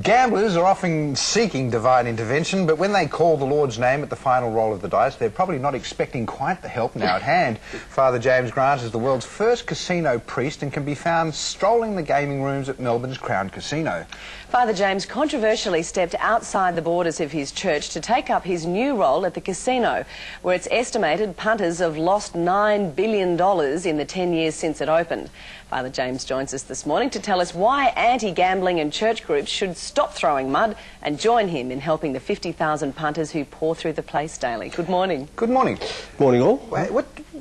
Gamblers are often seeking divine intervention, but when they call the Lord's name at the final roll of the dice, they're probably not expecting quite the help now at hand. Father James Grant is the world's first casino priest and can be found strolling the gaming rooms at Melbourne's Crown Casino. Father James controversially stepped outside the borders of his church to take up his new role at the casino, where it's estimated punters have lost $9 billion in the 10 years since it opened. Father James joins us this morning to tell us why anti-gambling and church groups should stop throwing mud and join him in helping the 50,000 punters who pour through the place daily. Good morning. Good morning. Morning all.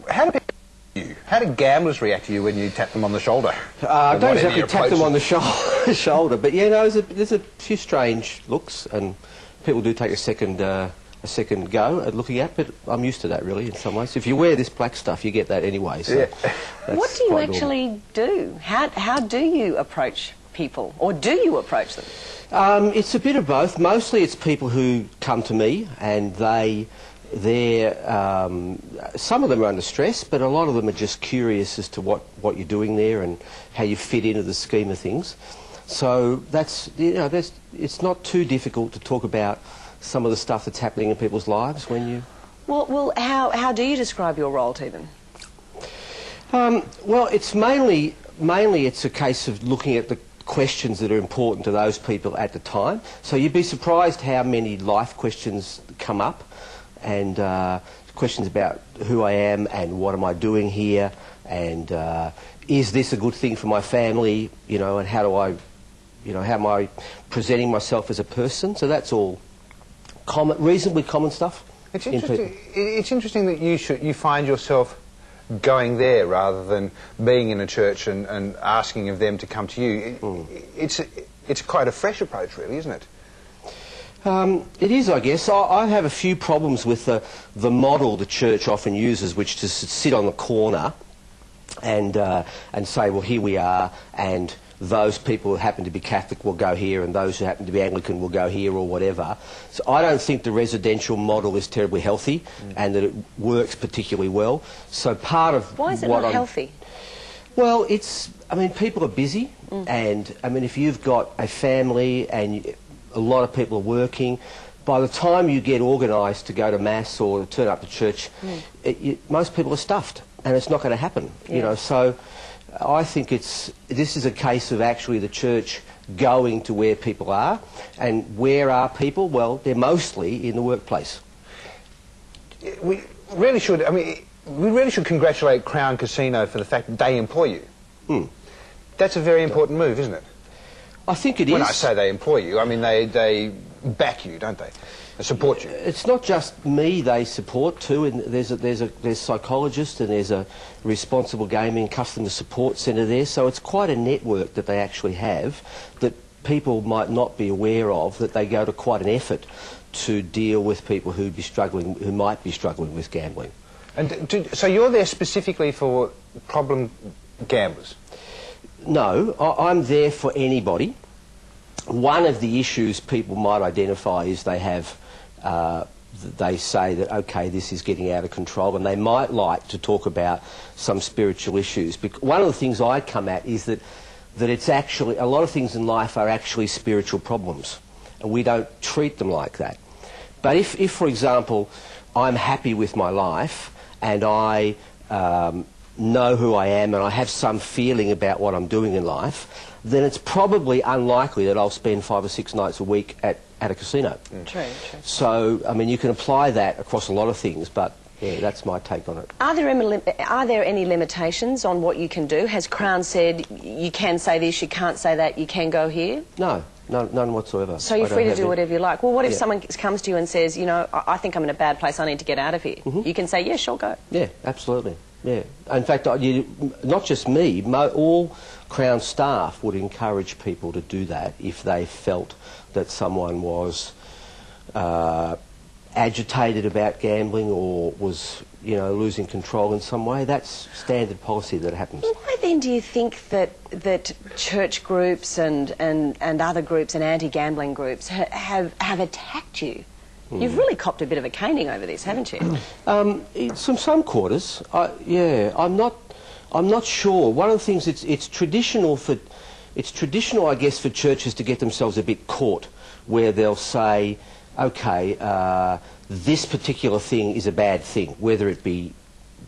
How do gamblers react to you when you tap them on the shoulder? I don't exactly tap them on the shoulder, but yeah, no, there's a few strange looks, and people do take a second go at looking at, but I'm used to that really in some ways. If you wear this black stuff, you get that anyway. So yeah. What do you actually do? How do you approach people, or do you approach them? It's a bit of both. Mostly it's people who come to me, and some of them are under stress, but a lot of them are just curious as to what you're doing there and how you fit into the scheme of things. So that's, it's not too difficult to talk about some of the stuff that's happening in people's lives when you... Well, how do you describe your role to them? Well, it's mainly it's a case of looking at the questions that are important to those people at the time. So you'd be surprised how many life questions come up, and questions about who I am and what am I doing here, and is this a good thing for my family, and how do I, how am I presenting myself as a person? So that's all reasonably common stuff. It's interesting. It's interesting that you find yourself going there rather than being in a church and asking of them to come to you. It's quite a fresh approach, really, isn't it? It is, I guess. I have a few problems with the model the church often uses, which is to sit on the corner and say, well, here we are, and those people who happen to be Catholic will go here, and those who happen to be Anglican will go here, or whatever. So I don't think the residential model is terribly healthy, and that it works particularly well. So part of why is it not healthy? Well, people are busy, and if you've got a family and a lot of people are working, by the time you get organised to go to Mass or to turn up to church, most people are stuffed, and it's not going to happen. So I think this is a case of actually the church going to where people are. And where are people? Well, they're mostly in the workplace. We really should congratulate Crown Casino for the fact that they employ you. That's a very important move, isn't it? I think it is. When I say they employ you, I mean they back you, don't they? They support you. It's not just me they support too, and there's psychologists, and there's a responsible gaming customer support centre there, so it's quite a network that they actually have that people might not be aware of, that they go to quite an effort to deal with people who might be struggling with gambling. And so you're there specifically for problem gamblers? No, I'm there for anybody. One of the issues people might identify is they say that, okay, this is getting out of control, and they might like to talk about some spiritual issues. One of the things I come at is that it's actually, a lot of things in life are actually spiritual problems, and we don't treat them like that. But if for example, I'm happy with my life, and I know who I am, and I have some feeling about what I'm doing in life, then it's probably unlikely that I'll spend 5 or 6 nights a week at a casino. True. So, you can apply that across a lot of things, but yeah, that's my take on it. Are there any limitations on what you can do? Has Crown said you can say this, you can't say that, you can go here? No, none whatsoever. So you're free to do whatever you like. Well, what if someone comes to you and says, I think I'm in a bad place, I need to get out of here? You can say, yeah, sure, go. Yeah, absolutely. Yeah. In fact, not just me, all Crown staff would encourage people to do that if they felt that someone was agitated about gambling or was, losing control in some way. That's standard policy that happens. Why then do you think that church groups and other groups and anti-gambling groups have attacked you? You've really copped a bit of a caning over this, haven't you? Some quarters. Yeah, I'm not sure. One of the things, it's traditional for it's traditional, I guess, for churches to get themselves a bit caught, where they'll say, okay, this particular thing is a bad thing, whether it be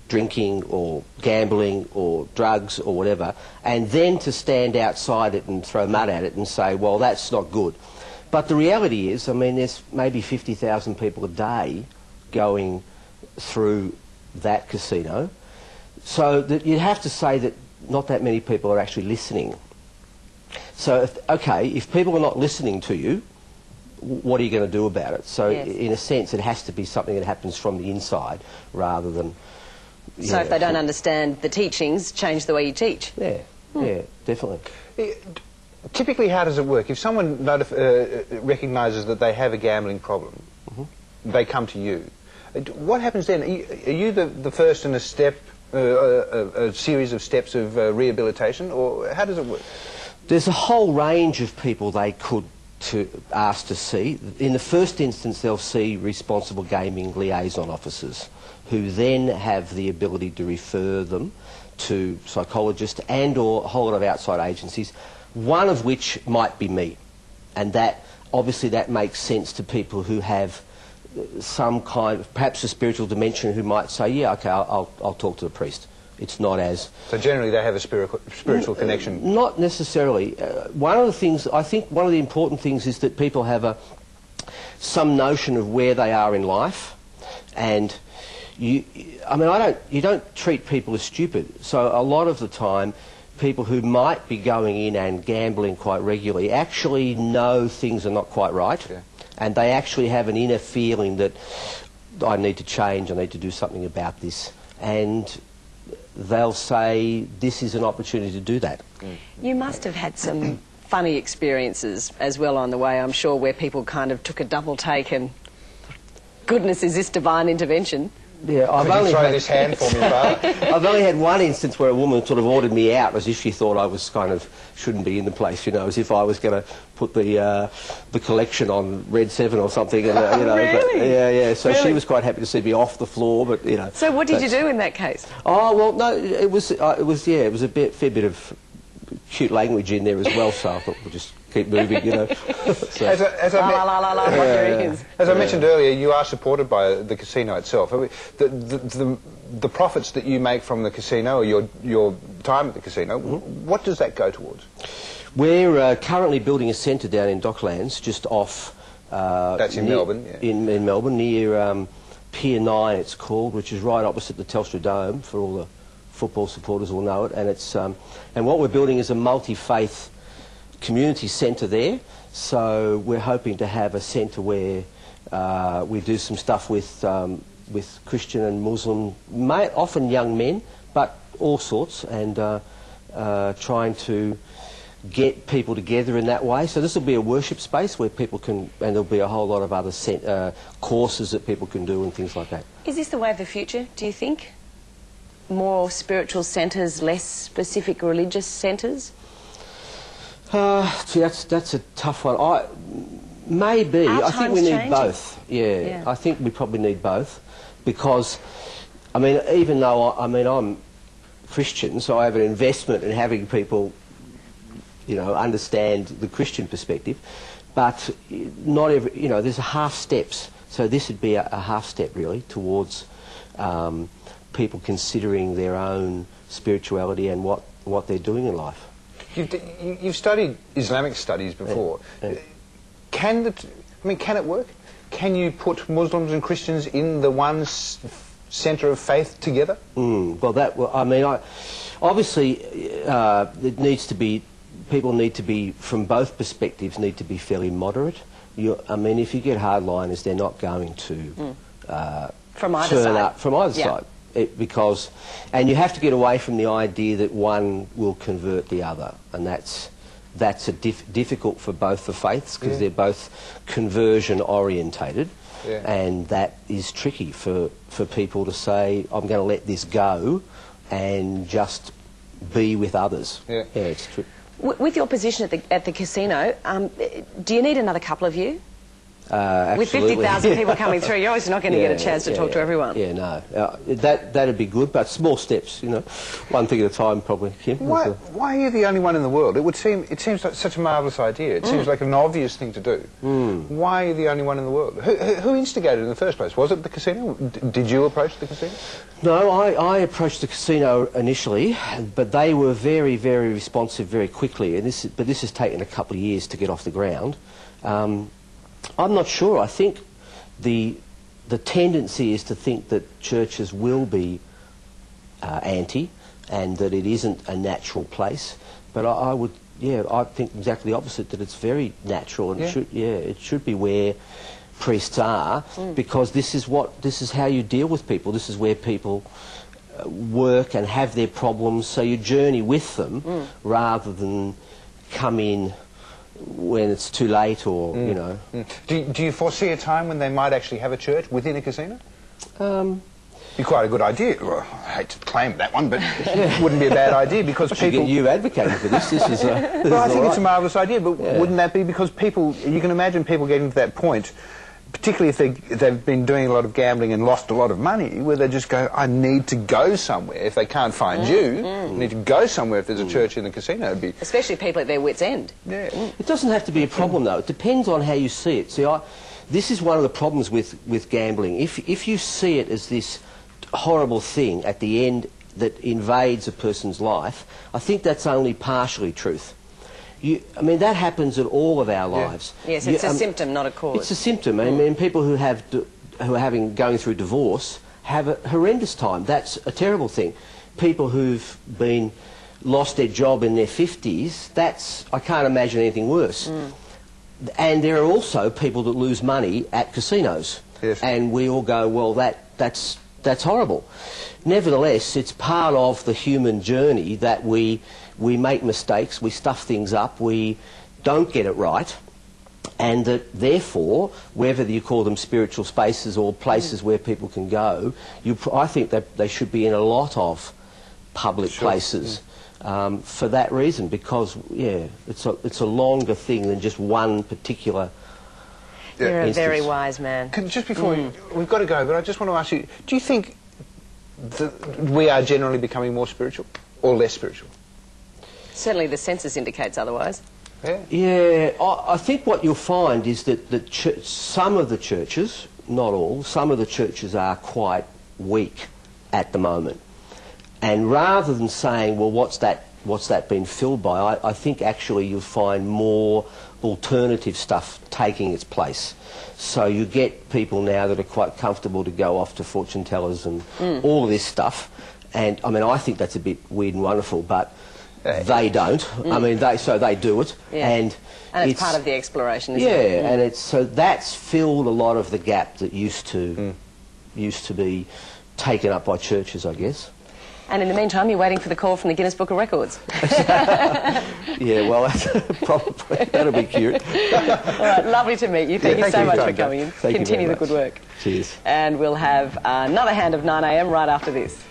drinking or gambling or drugs or whatever, and then to stand outside it and throw mud at it and say, well, that's not good. But the reality is, I mean, there's maybe 50,000 people a day going through that casino, so that you'd have to say that not that many people are actually listening. So, if people are not listening to you, what are you going to do about it? So, yes. In a sense, it has to be something that happens from the inside rather than... So if they don't understand the teachings, change the way you teach. Yeah, yeah, definitely. Typically, how does it work? If someone recognises that they have a gambling problem, they come to you. What happens then? Are you the first in a step, a series of steps of rehabilitation, or how does it work? There's a whole range of people they could ask to see. In the first instance, they'll see responsible gaming liaison officers, who then have the ability to refer them to psychologists and or a whole lot of outside agencies, one of which might be me. And that, obviously, that makes sense to people who have some kind of, perhaps a spiritual dimension, who might say, yeah, okay, I'll talk to the priest. It's not as... So generally they have a spiritual connection? Not necessarily. One of the things, I think one of the important things is that people have some notion of where they are in life, and you don't treat people as stupid. So a lot of the time, people who might be going in and gambling quite regularly actually know things are not quite right, yeah. And they actually have an inner feeling that I need to change, I need to do something about this, and they'll say this is an opportunity to do that. You must have had some funny experiences as well on the way, I'm sure, where people kind of took a double take and, goodness, is this divine intervention? Yeah, I've only throw this hand for me, Father. I've only had one instance where a woman sort of ordered me out as if she thought I was kind of shouldn't be in the place, you know, as if I was going to put the collection on Red 7 or something. And, you know, really? But, yeah. So really? She was quite happy to see me off the floor, but you know. So what did you do in that case? Oh well, no, it was fair bit of cute language in there as well. So I thought we'll just keep moving, you know. So. As I mentioned earlier, you are supported by the casino itself. I mean, the profits that you make from the casino, or your time at the casino, what does that go towards? We're currently building a centre down in Docklands, just off... That's in Melbourne, yeah. In Melbourne, near Pier 9 it's called, which is right opposite the Telstra Dome, for all the football supporters will know it. And it's and what we're building is a multi-faith community centre there. So we're hoping to have a centre where we do some stuff with Christian and Muslim, often young men, but all sorts, and trying to get people together in that way. So this will be a worship space where people can, and there'll be a whole lot of other courses that people can do and things like that. Is this the way of the future, do you think? More spiritual centres, less specific religious centres? See, that's a tough one. Maybe. I think we need both. Yeah, I think we probably need both, because, I mean, even though I'm Christian, so I have an investment in having people, you know, understand the Christian perspective, but not every, you know, there's half steps. So this would be a half step really towards people considering their own spirituality and what they're doing in life. You've studied Islamic studies before. Yeah. Can it work? Can you put Muslims and Christians in the one centre of faith together? Well, obviously, it needs to be. People need to be, from both perspectives, need to be fairly moderate. If you get hardliners, they're not going to from either turn side. up from either side. And you have to get away from the idea that one will convert the other, and that's difficult for both the faiths, because they're both conversion orientated, and that is tricky for people to say, I'm going to let this go and just be with others. It's true. With your position at the casino, do you need another couple of you? With 50,000 people coming through, you're obviously not going to get a chance to talk to everyone. Yeah, no. That'd be good, but small steps, you know. One thing at a time, probably, Kim. Why are you the only one in the world? It seems like such a marvellous idea. It seems like an obvious thing to do. Why are you the only one in the world? Who instigated it in the first place? Was it the casino? Did you approach the casino? No, I approached the casino initially, but they were very, very responsive very quickly. And this has taken a couple of years to get off the ground. I'm not sure. I think the tendency is to think that churches will be anti and that it isn't a natural place. But I think exactly the opposite, that it's very natural and it should be where priests are, because this is how you deal with people. This is where people work and have their problems, so you journey with them rather than come in when it's too late, or you know. Do you foresee a time when they might actually have a church within a casino? Be quite a good idea. Well, I hate to claim that one, but it wouldn't be a bad idea, because people... Get you advocating for this. This is well, I think it's a marvellous idea, but wouldn't that be because people... You can imagine people getting to that point, particularly if they've been doing a lot of gambling and lost a lot of money, where they just go, I need to go somewhere. If they can't find you, you need to go somewhere. If there's a church in the casino, it'd be... Especially people at their wits' end. Yeah. It doesn't have to be a problem, though. It depends on how you see it. See, this is one of the problems with gambling. If you see it as this horrible thing at the end that invades a person's life, I think that's only partially truth. I mean, that happens in all of our lives. Yes, it's a symptom, not a cause. It's a symptom. I mean, people who are going through divorce have a horrendous time. That's a terrible thing. People who've lost their job in their 50s, I can't imagine anything worse. And there are also people that lose money at casinos. Yes. And we all go, well, that's horrible. Nevertheless, it's part of the human journey that we make mistakes, we stuff things up, we don't get it right, and that therefore, whether you call them spiritual spaces or places where people can go, I think that they should be in a lot of public places for that reason, because it's a longer thing than just one particular You're a instance. very wise man. Just before we've got to go, but I just want to ask you, do you think that we are generally becoming more spiritual or less spiritual? Certainly the census indicates otherwise. Yeah, I think what you'll find is that some of the churches, not all, some of the churches are quite weak at the moment. And rather than saying, well, what's that been filled by, I think actually you'll find more alternative stuff taking its place. So you get people now that are quite comfortable to go off to fortune tellers and all of this stuff. And I mean, I think that's a bit weird and wonderful, but they don't. I mean, they do it, and it's part of the exploration, isn't it? And so that's filled a lot of the gap that used to be taken up by churches, I guess. And in the meantime, you're waiting for the call from the Guinness Book of Records. Yeah, well, probably that'll be cute. All right, lovely to meet you. Thank you so much for coming in. Thank you Continue very the good work. Cheers. And we'll have another hand of 9 a.m. right after this.